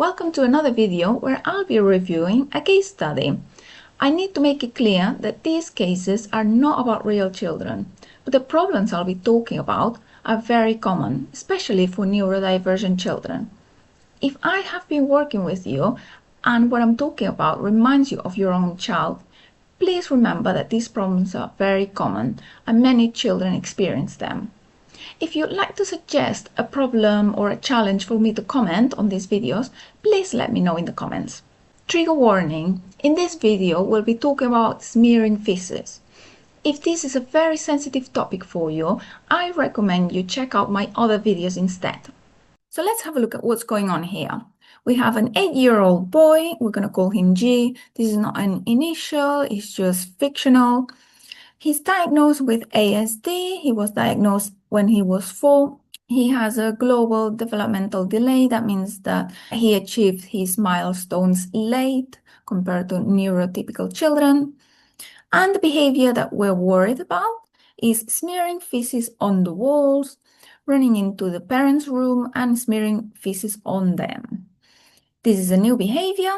Welcome to another video where I'll be reviewing a case study. I need to make it clear that these cases are not about real children, but the problems I'll be talking about are very common, especially for neurodivergent children. If I have been working with you and what I'm talking about reminds you of your own child, please remember that these problems are very common and many children experience them. If you'd like to suggest a problem or a challenge for me to comment on these videos, please let me know in the comments. Trigger warning, in this video we'll be talking about smearing faeces. If this is a very sensitive topic for you, I recommend you check out my other videos instead. So let's have a look at what's going on here. We have an 8-year-old boy, we're going to call him G. This is not an initial, it's just fictional. He's diagnosed with ASD. He was diagnosed when he was 4. He has a global developmental delay. That means that he achieved his milestones late compared to neurotypical children. And the behavior that we're worried about is smearing feces on the walls, running into the parents' room and smearing feces on them. This is a new behavior.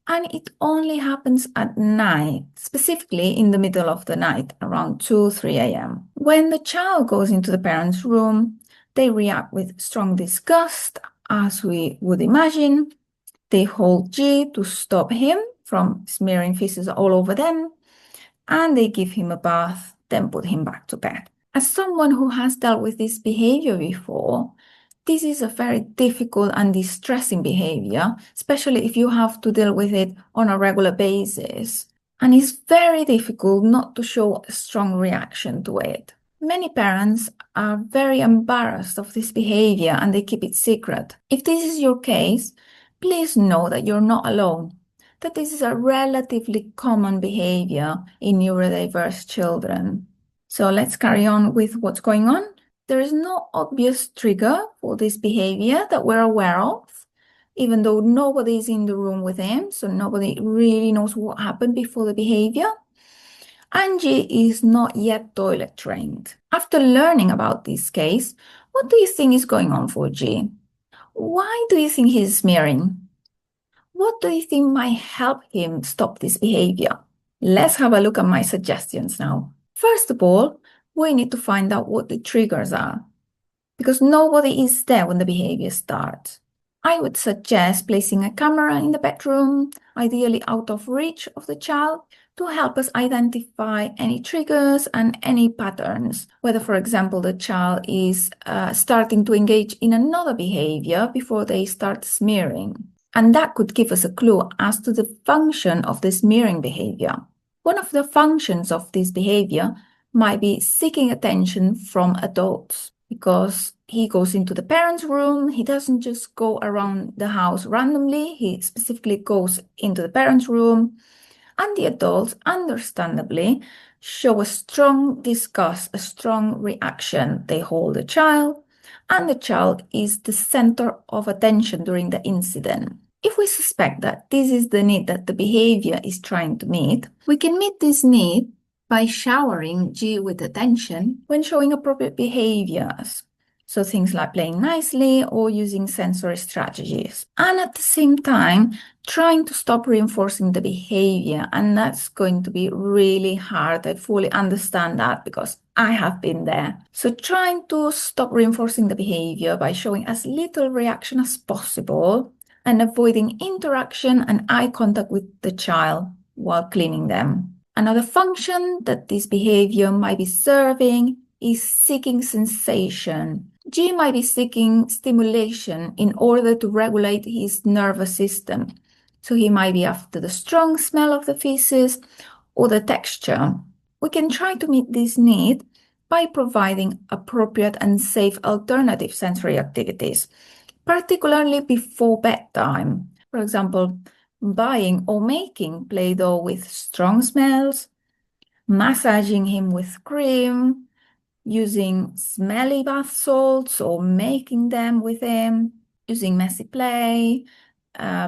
And it only happens at night, specifically in the middle of the night, around 2-3 a.m. When the child goes into the parents' room, they react with strong disgust, as we would imagine. They hold G to stop him from smearing feces all over them, and they give him a bath, then put him back to bed. As someone who has dealt with this behavior before, this is a very difficult and distressing behavior, especially if you have to deal with it on a regular basis. And it's very difficult not to show a strong reaction to it. Many parents are very embarrassed of this behavior and they keep it secret. If this is your case, please know that you're not alone, that this is a relatively common behavior in neurodiverse children. So let's carry on with what's going on. There is no obvious trigger for this behavior that we're aware of, even though nobody is in the room with him, so nobody really knows what happened before the behavior. Angie is not yet toilet trained. After learning about this case, what do you think is going on for G? Why do you think he's smearing? What do you think might help him stop this behavior? Let's have a look at my suggestions now. First of all, we need to find out what the triggers are, because nobody is there when the behavior starts. I would suggest placing a camera in the bedroom, ideally out of reach of the child, to help us identify any triggers and any patterns, whether, for example, the child is starting to engage in another behavior before they start smearing. And that could give us a clue as to the function of the smearing behavior. One of the functions of this behavior might be seeking attention from adults, because he goes into the parents' room. He doesn't just go around the house randomly. He specifically goes into the parents' room, and the adults, understandably, show a strong disgust, a strong reaction. They hold the child, and the child is the center of attention during the incident. If we suspect that this is the need that the behavior is trying to meet, we can meet this need by showering G with attention when showing appropriate behaviors. So things like playing nicely or using sensory strategies. And at the same time, trying to stop reinforcing the behavior. And that's going to be really hard. I fully understand that because I have been there. So trying to stop reinforcing the behavior by showing as little reaction as possible and avoiding interaction and eye contact with the child while cleaning them. Another function that this behavior might be serving is seeking sensation. G might be seeking stimulation in order to regulate his nervous system. So he might be after the strong smell of the feces or the texture. We can try to meet this need by providing appropriate and safe alternative sensory activities, particularly before bedtime. For example, buying or making Play-Doh with strong smells, massaging him with cream, using smelly bath salts or making them with him, using messy play,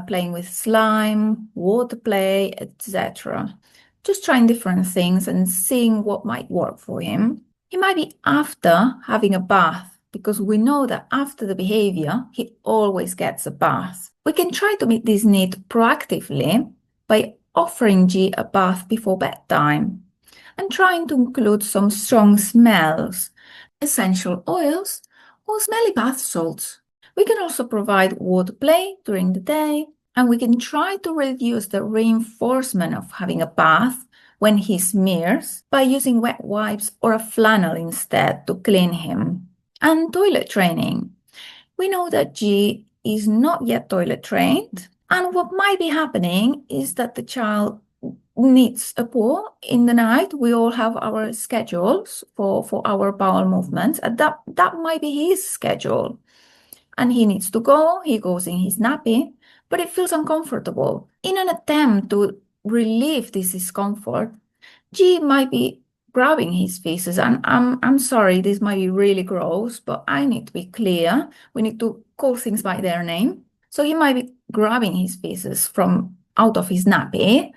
playing with slime, water play, etc. Just trying different things and seeing what might work for him. He might be after having a bath because we know that after the behavior, he always gets a bath. We can try to meet this need proactively by offering G a bath before bedtime and trying to include some strong smells, essential oils, or smelly bath salts. We can also provide water play during the day, and we can try to reduce the reinforcement of having a bath when he smears by using wet wipes or a flannel instead to clean him. And toilet training. We know that G is not yet toilet trained, and what might be happening is that the child needs a poo in the night. We all have our schedules for our bowel movements, and that might be his schedule. And he needs to go, he goes in his nappy, but it feels uncomfortable. In an attempt to relieve this discomfort, G might be grabbing his faeces, and I'm sorry, this might be really gross, but I need to be clear. We need to call things by their name. So he might be grabbing his faeces from out of his nappy,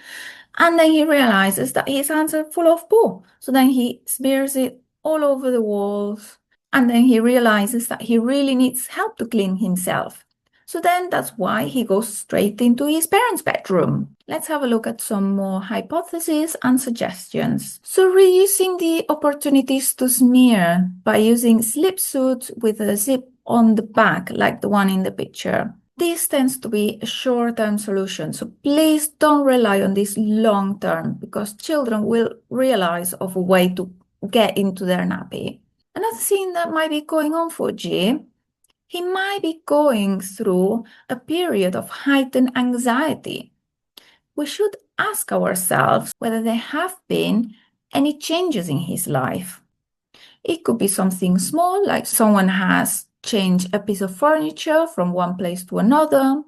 and then he realizes that his hands are full of poo. So then he smears it all over the walls, and then he realizes that he really needs help to clean himself. So then that's why he goes straight into his parents' bedroom. Let's have a look at some more hypotheses and suggestions. So reducing the opportunities to smear by using slip suits with a zip on the back, like the one in the picture. This tends to be a short-term solution, so please don't rely on this long-term, because children will realize of a way to get into their nappy. Another thing that might be going on for G, he might be going through a period of heightened anxiety. We should ask ourselves whether there have been any changes in his life. It could be something small, like someone has changed a piece of furniture from one place to another.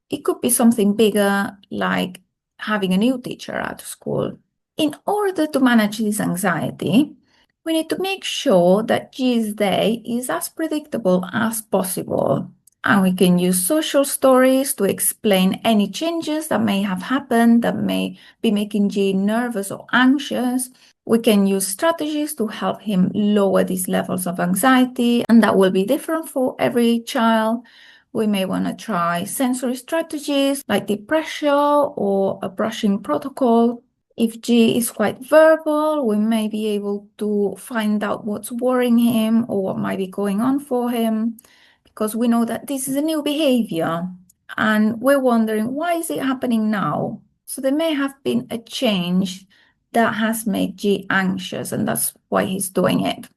It could be something bigger, like having a new teacher at school. In order to manage this anxiety, we need to make sure that G's day is as predictable as possible. And we can use social stories to explain any changes that may have happened that may be making G nervous or anxious. We can use strategies to help him lower these levels of anxiety, and that will be different for every child. We may want to try sensory strategies like deep pressure or a brushing protocol. If G is quite verbal, we may be able to find out what's worrying him or what might be going on for him, because we know that this is a new behavior and we're wondering, why is it happening now? So there may have been a change that has made G anxious, and that's why he's doing it.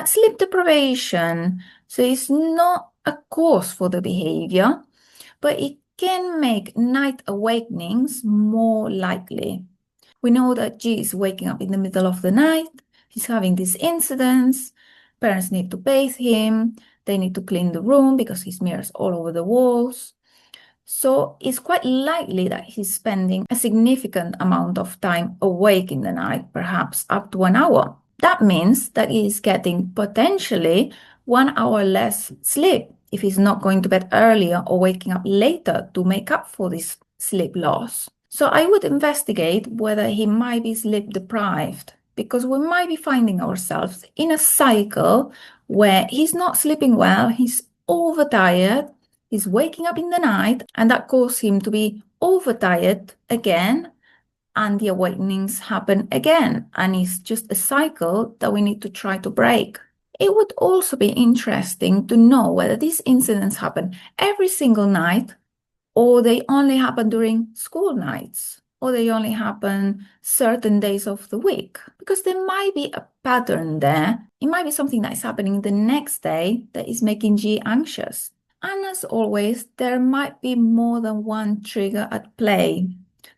Sleep deprivation. So it's not a cause for the behavior, but it can make night awakenings more likely. We know that G is waking up in the middle of the night. He's having these incidents. Parents need to bathe him. They need to clean the room because he smears all over the walls. So it's quite likely that he's spending a significant amount of time awake in the night, perhaps up to an hour. That means that he's getting potentially 1 hour less sleep if he's not going to bed earlier or waking up later to make up for this sleep loss. So I would investigate whether he might be sleep deprived, because we might be finding ourselves in a cycle where he's not sleeping well, he's overtired, he's waking up in the night, and that causes him to be overtired again, and the awakenings happen again, and it's just a cycle that we need to try to break. It would also be interesting to know whether these incidents happen every single night, or they only happen during school nights, or they only happen certain days of the week, because there might be a pattern there. It might be something that is happening the next day that is making G anxious. And as always, there might be more than one trigger at play.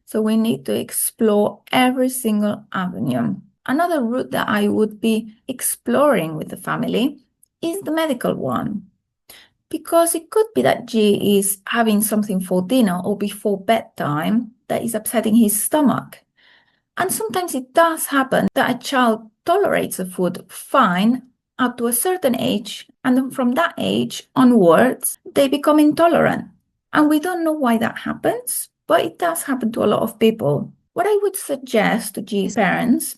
So we need to explore every single avenue. Another route that I would be exploring with the family is the medical one, because it could be that G is having something for dinner or before bedtime that is upsetting his stomach. And sometimes it does happen that a child tolerates a food fine up to a certain age, and then from that age onwards, they become intolerant. And we don't know why that happens, but it does happen to a lot of people. What I would suggest to G's parents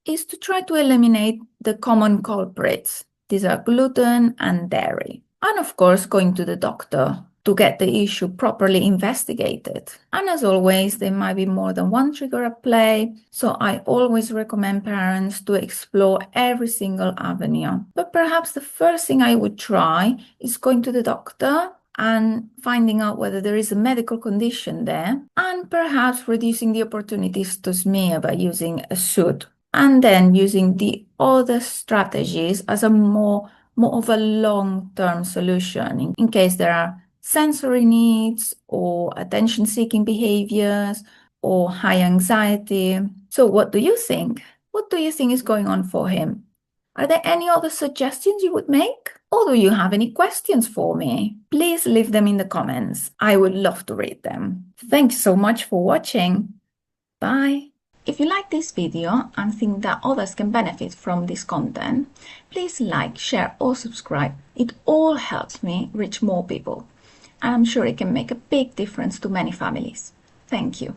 is to try to eliminate the common culprits. These are gluten and dairy. And of course, going to the doctor to get the issue properly investigated. And as always, there might be more than one trigger at play, so I always recommend parents to explore every single avenue. But perhaps the first thing I would try is going to the doctor and finding out whether there is a medical condition there, and perhaps reducing the opportunities to smear by using a soot, and then using the other strategies as a more of a long-term solution in case there are sensory needs or attention-seeking behaviors or high anxiety. So what do you think? What do you think is going on for him? Are there any other suggestions you would make? Or do you have any questions for me? Please leave them in the comments. I would love to read them. Thanks so much for watching. Bye. If you like this video and think that others can benefit from this content, please like, share or subscribe. It all helps me reach more people. And I'm sure it can make a big difference to many families. Thank you.